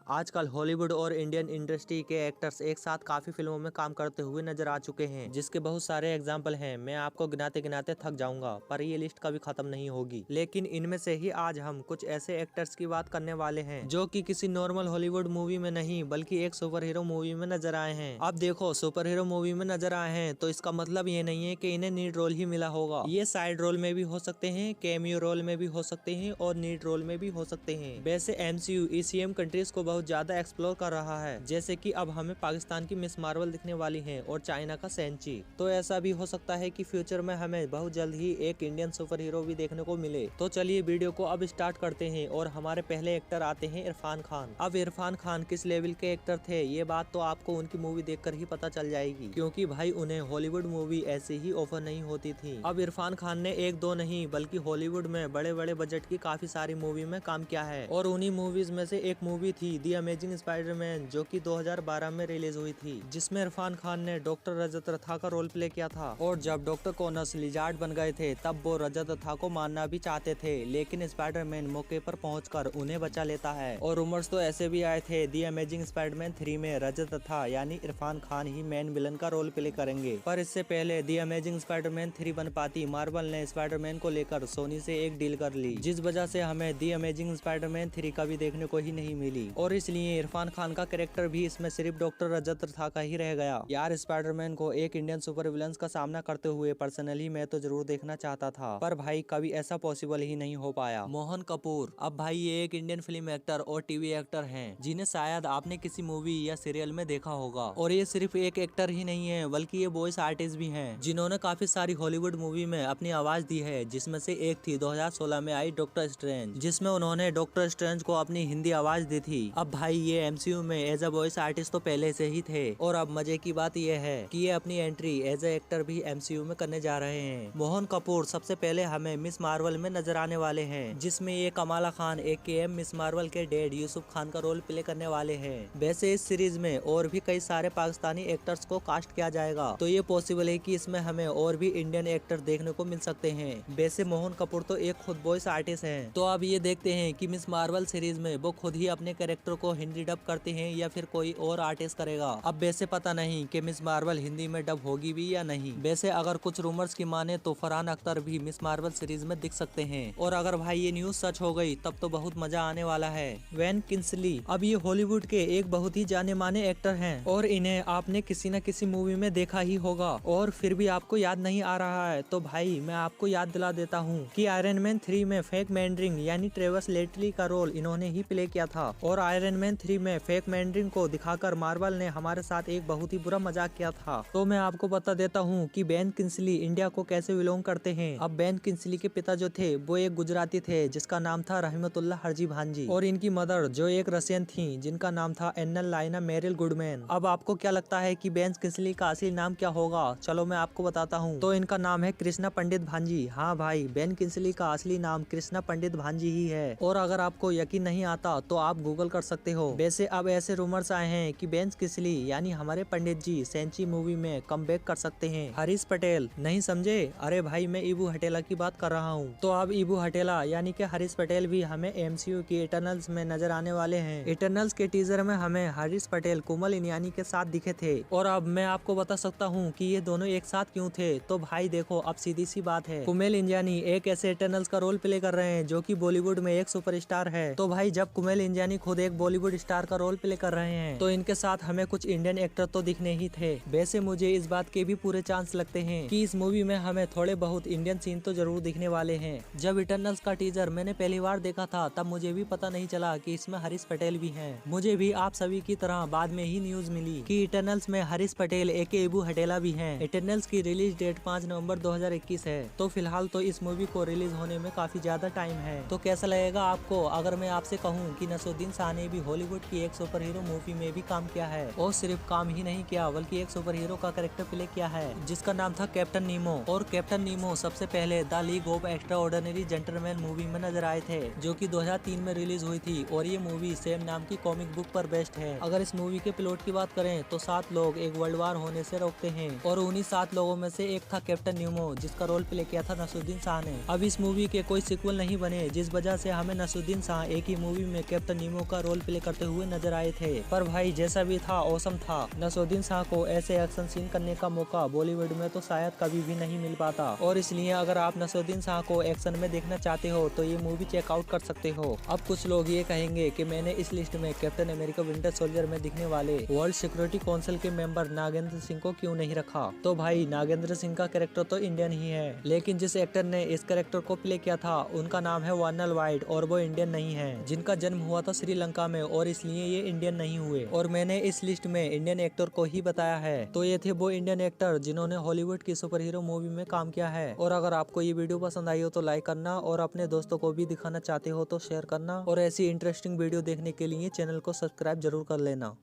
आजकल हॉलीवुड और Indian industry के एक्टर्स एक साथ काफी फिल्मों में काम करते हुए नजर आ चुके हैं, जिसके बहुत सारे एग्जाम्पल हैं। मैं आपको गिनाते गिनाते थक जाऊंगा, पर ये लिस्ट कभी खत्म नहीं होगी। लेकिन इनमें से ही आज हम कुछ ऐसे एक्टर्स की बात करने वाले हैं जो कि किसी नॉर्मल हॉलीवुड मूवी में नहीं बल्कि एक सुपर हीरो मूवी में नजर आए हैं। अब देखो, सुपर हीरो मूवी में नजर आए हैं तो इसका मतलब ये नहीं है कि इन्हें लीड रोल ही मिला होगा। ये साइड रोल में भी हो सकते हैं, कैमियो रोल में भी हो सकते हैं और लीड रोल में भी हो सकते हैं। वैसे MCU ECM कंट्रीज को बहुत ज्यादा एक्सप्लोर कर रहा है, जैसे कि अब हमें पाकिस्तान की मिस मार्वल दिखने वाली है और चाइना का सेंची। तो ऐसा भी हो सकता है कि फ्यूचर में हमें बहुत जल्द ही एक इंडियन सुपर हीरो भी देखने को मिले। तो चलिए वीडियो को अब स्टार्ट करते हैं और हमारे पहले एक्टर आते हैं इरफान खान। अब इरफान खान किस लेवल के एक्टर थे ये बात तो आपको उनकी मूवी देखकर ही पता चल जाएगी, क्योंकि भाई उन्हें हॉलीवुड मूवी ऐसे ही ऑफर नहीं होती थी। अब इरफान खान ने एक दो नहीं बल्कि हॉलीवुड में बड़े बड़े बजट की काफी सारी मूवी में काम किया है, और उन्हीं मूवीज में से एक मूवी थी दी अमेजिंग स्पाइडरमैन, जो कि 2012 में रिलीज हुई थी, जिसमें इरफान खान ने डॉक्टर रजत रथा का रोल प्ले किया था। और जब डॉक्टर कॉनस लिजार्ड बन गए थे तब वो रजत रथा को मारना भी चाहते थे, लेकिन स्पाइडरमैन मौके पर पहुंचकर उन्हें बचा लेता है। और रूमर्स तो ऐसे भी आए थे दी अमेजिंग स्पाइडरमैन 3 में रजत रथा यानी इरफान खान ही मेन विलन का रोल प्ले करेंगे। पर इससे पहले दी अमेजिंग स्पाइडरमैन 3 बन पाती, मार्वल ने स्पाइडरमैन को लेकर सोनी से एक डील कर ली, जिस वजह से हमें दी अमेजिंग स्पाइडरमैन 3 का भी देखने को ही नहीं मिली। और इसलिए इरफान खान का कैरेक्टर भी इसमें सिर्फ डॉक्टर रजत रथा का ही रह गया। यार, स्पाइडरमैन को एक इंडियन सुपर विलन्स का सामना करते हुए पर्सनली मैं तो जरूर देखना चाहता था, पर भाई कभी ऐसा पॉसिबल ही नहीं हो पाया। मोहन कपूर, अब भाई ये एक इंडियन फिल्म एक्टर और टीवी एक्टर हैं, जिन्हें शायद आपने किसी मूवी या सीरियल में देखा होगा। और ये सिर्फ एक एक्टर ही नहीं है बल्कि ये वॉइस आर्टिस्ट भी हैं, जिन्होंने काफी सारी हॉलीवुड मूवी में अपनी आवाज दी है, जिसमें से एक थी 2016 में आई डॉक्टर स्ट्रेंज, जिसमें उन्होंने डॉक्टर स्ट्रेंज को अपनी हिंदी आवाज दी थी। अब भाई ये MCU में एज अ वॉइस आर्टिस्ट तो पहले से ही थे, और अब मजे की बात यह है कि ये अपनी एंट्री एज अ एक्टर भी MCU में करने जा रहे हैं। मोहन कपूर सबसे पहले हमें मिस मार्वल में नजर आने वाले हैं, जिसमें ये Kamala Khan AKA miss Marvel के डैड यूसुफ खान का रोल प्ले करने वाले हैं। वैसे इस सीरीज में और भी कई सारे पाकिस्तानी एक्टर्स को कास्ट किया जाएगा, तो ये पॉसिबल है कि इसमें हमें और भी इंडियन एक्टर देखने को मिल सकते हैं। वैसे मोहन कपूर तो एक खुद वॉइस आर्टिस्ट हैं, तो अब ये देखते हैं कि मिस मार्वल सीरीज में वो खुद ही अपने कैरेक्टर को हिंदी डब करते हैं या फिर कोई और आर्टिस्ट करेगा। अब वैसे पता नहीं कि मिस मार्वल हिंदी में डब होगी भी या नहीं। वैसे अगर कुछ रूमर्स की माने तो फरहान अख्तर भी मिस मार्वल सीरीज में दिख सकते हैं, और अगर भाई ये न्यूज सच हो गई तब तो बहुत मजा आने वाला है। वेन किंसली, अब ये हॉलीवुड के एक बहुत ही जाने माने एक्टर हैं, और इन्हें आपने किसी न किसी मूवी में देखा ही होगा, और फिर भी आपको याद नहीं आ रहा है तो भाई मैं आपको याद दिला देता हूँ कि आयरन मैन 3 में फेक मैंड्रिन यानी ट्रेवस लेटली का रोल इन्होंने ही प्ले किया था, और आयरन मैन 3 में फेक मैंड्रिन को दिखाकर मार्वल ने हमारे साथ एक बहुत ही बुरा मजाक किया था। तो मैं आपको बता देता हूँ कि बेन किंसली इंडिया को कैसे बिलोंग करते हैं। अब बेन किंसली के पिता जो थे वो एक गुजराती थे जिसका नाम था रहमतुल्लाह हरजी भांजी, और इनकी मदर जो एक रशियन थी जिनका नाम था एन्नल लाइना मेरिल गुडमैन। अब आपको क्या लगता है कि बेन किंसली का असली नाम क्या होगा? चलो मैं आपको बताता हूँ। तो इनका नाम है कृष्णा पंडित भांजी। हाँ भाई, बेन किंसली का असली नाम कृष्णा पंडित भांजी ही है, और अगर आपको यकीन नहीं आता तो आप गूगल कर सकते हो। वैसे अब ऐसे रूमर्स आए हैं कि बेन किंसली यानी हमारे पंडित जी सेंची मूवी में कमबैक कर सकते हैं। हरीश पटेल, नहीं समझे? अरे भाई मैं इबू हटेला की बात कर रहा हूँ। तो अब इबू हटेला यानी कि हरीश पटेल भी हमें MCU की इटरनल्स में नजर आने वाले हैं। इटरनल्स के टीजर में हमें हरीश पटेल कुमल इनियानी के साथ दिखे थे, और अब मैं आपको बता सकता हूँ कि ये दोनों एक साथ क्यों थे। तो भाई देखो, अब सीधी सी बात है, कुमेल इंजानी एक ऐसे इटरनल्स का रोल प्ले कर रहे हैं जो कि बॉलीवुड में एक सुपरस्टार है। तो भाई जब कुमेल इंजानी खुद एक बॉलीवुड स्टार का रोल प्ले कर रहे हैं तो इनके साथ हमें कुछ इंडियन एक्टर तो दिखने ही थे। वैसे मुझे इस बात के भी पूरे चांस लगते हैं कि इस मूवी में हमें थोड़े बहुत इंडियन सीन तो जरूर दिखने वाले हैं। जब इटरनल्स का टीजर मैंने पहली बार देखा था तब मुझे भी पता नहीं चला कि इसमें हरीश पटेल भी हैं। मुझे भी आप सभी की तरह बाद में ही न्यूज मिली कि इटरनल्स में हरीश पटेल AKA इबू हटेला भी हैं। इटरनल्स की रिलीज डेट 5 नवंबर 2021 है, तो फिलहाल तो इस मूवी को रिलीज होने में काफी ज्यादा टाइम है। तो कैसा लगेगा आपको अगर मैं आपसे कहूँ कि नसरुद्दीन शाह ने भी हॉलीवुड की एक सुपर हीरो मूवी में भी काम किया है, और सिर्फ काम ही नहीं किया बल्कि एक सुपर हीरो का कैरेक्टर प्ले किया है जिसका नाम था कैप्टन नीमो। और कैप्टन नीमो सबसे पहले the league of extra ordinary gentleman movie में नजर आए थे, जो कि 2003 में रिलीज हुई थी, और ये मूवी सेम नाम की कॉमिक बुक पर बेस्ड है। अगर इस मूवी के प्लॉट की बात करें तो 7 लोग एक वर्ल्ड वार होने से रोकते हैं, और उन्हीं 7 लोगों में से एक था कैप्टन नीमो, जिसका रोल प्ले किया था नसरुद्दीन शाह ने। अब इस मूवी के कोई सिक्वल नहीं बने, जिस वजह से हमें नसरुद्दीन शाह एक ही मूवी में कैप्टन नीमो का रोल रोल प्ले करते हुए नजर आए थे। पर भाई जैसा भी था औसम था। नसरुद्दीन शाह को ऐसे एक्शन सीन करने का मौका बॉलीवुड में तो शायद कभी भी नहीं मिल पाता, और इसलिए अगर आप नसरुद्दीन शाह को एक्शन में देखना चाहते हो तो ये मूवी चेकआउट कर सकते हो। अब कुछ लोग ये कहेंगे कि मैंने इस लिस्ट में कैप्टन अमेरिका विंटर सोल्जर में दिखने वाले वर्ल्ड सिक्योरिटी काउंसिल के मेंबर नागेंद्र सिंह को क्यों नहीं रखा। तो भाई नागेंद्र सिंह का कैरेक्टर तो इंडियन ही है, लेकिन जिस एक्टर ने इस कैरेक्टर को प्ले किया था उनका नाम है वर्नल वाइड और वो इंडियन नहीं है, जिनका जन्म हुआ था श्रीलंका में, और इसलिए ये इंडियन नहीं हुए। और मैंने इस लिस्ट में इंडियन एक्टर को ही बताया है। तो ये थे वो इंडियन एक्टर जिन्होंने हॉलीवुड की सुपर हीरो मूवी में काम किया है। और अगर आपको ये वीडियो पसंद आई हो तो लाइक करना, और अपने दोस्तों को भी दिखाना चाहते हो तो शेयर करना, और ऐसी इंटरेस्टिंग वीडियो देखने के लिए चैनल को सब्सक्राइब जरूर कर लेना।